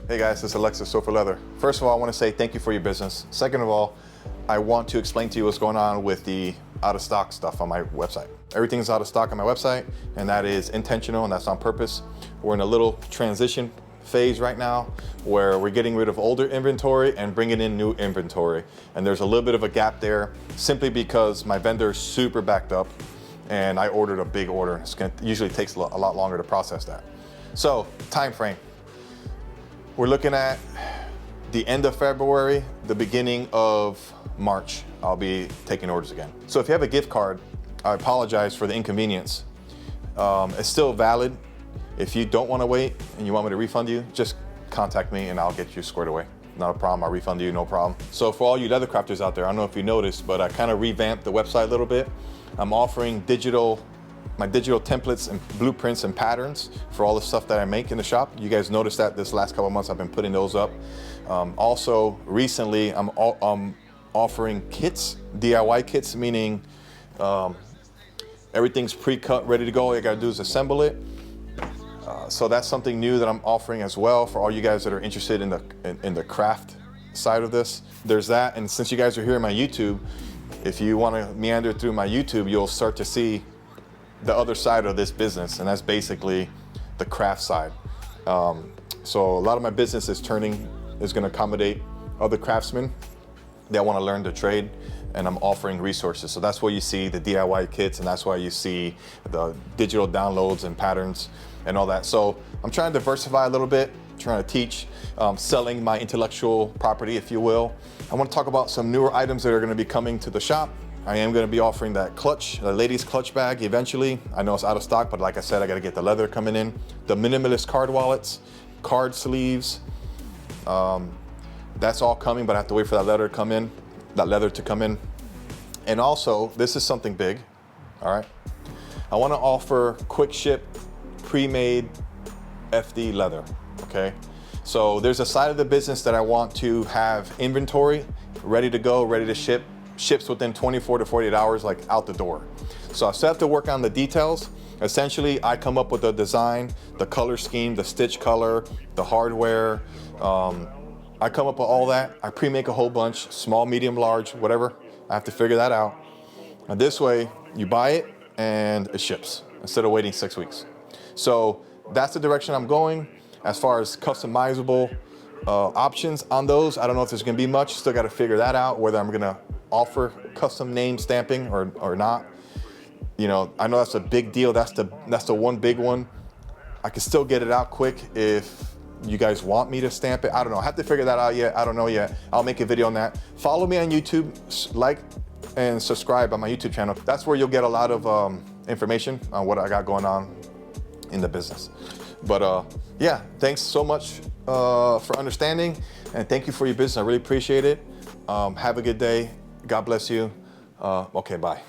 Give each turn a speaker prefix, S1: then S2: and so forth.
S1: Hey guys, this is Alexis, Sofa Leather. First of all, I want to say thank you for your business. Second of all, I want to explain to you what's going on with the out of stock stuff on my website. Everything's out of stock on my website, and that is intentional and that's on purpose. We're in a little transition phase right now where we're getting rid of older inventory and bringing in new inventory. And there's a little bit of a gap there simply because my vendor is super backed up and I ordered a big order. Usually takes a lot longer to process that. So, time frame. We're looking at the end of February, the beginning of March, I'll be taking orders again. So if you have a gift card, I apologize for the inconvenience. It's still valid. If you don't want to wait and you want me to refund you, just contact me and I'll get you squared away. Not a problem, I'll refund you, no problem. So for all you leather crafters out there, I don't know if you noticed, but I kind of revamped the website a little bit. I'm offering my digital templates and blueprints and patterns for all the stuff that I make in the shop. You guys noticed that this last couple of months I've been putting those up. Also, recently I'm offering kits, DIY kits, meaning everything's pre-cut, ready to go. All you gotta do is assemble it. So that's something new that I'm offering as well for all you guys that are interested in the craft side of this. There's that, and since you guys are here on my YouTube, if you want to meander through my YouTube, you'll start to see the other side of this business, and that's basically the craft side. So a lot of my business is going to accommodate other craftsmen that want to learn the trade, and I'm offering resources. So that's why you see the DIY kits, and that's why you see the digital downloads and patterns and all that. So I'm trying to diversify a little bit, trying to teach, selling my intellectual property, if you will. I want to talk about some newer items that are going to be coming to the shop. I am going to be offering that clutch, the ladies clutch bag eventually. I know it's out of stock, but like I said, I got to get the leather coming in. The minimalist card wallets, card sleeves, that's all coming, but I have to wait for that leather to come in. And also, this is something big, all right? I want to offer quick ship, pre-made FD leather, okay? So there's a side of the business that I want to have inventory, ready to go, ready to ship, ships within 24 to 48 hours, like out the door. So I still have to work on the details. Essentially, I come up with the design, the color scheme, the stitch color, the hardware. I come up with all that. I pre-make a whole bunch, small, medium, large, whatever. I have to figure that out. And this way, you buy it and it ships instead of waiting 6 weeks. So that's the direction I'm going. As far as customizable options on those, I don't know if there's gonna be much. Still gotta figure that out, whether I'm gonna offer custom name stamping or not. You know, I know that's a big deal. That's the one big one. I can still get it out quick if you guys want me to stamp it. I don't know. I have to figure that out yet. I don't know yet. I'll make a video on that. Follow me on YouTube, like and subscribe on my YouTube channel. That's where you'll get a lot of information on what I got going on in the business. But yeah, thanks so much for understanding, and thank you for your business. I really appreciate it. Have a good day. God bless you. Okay, bye.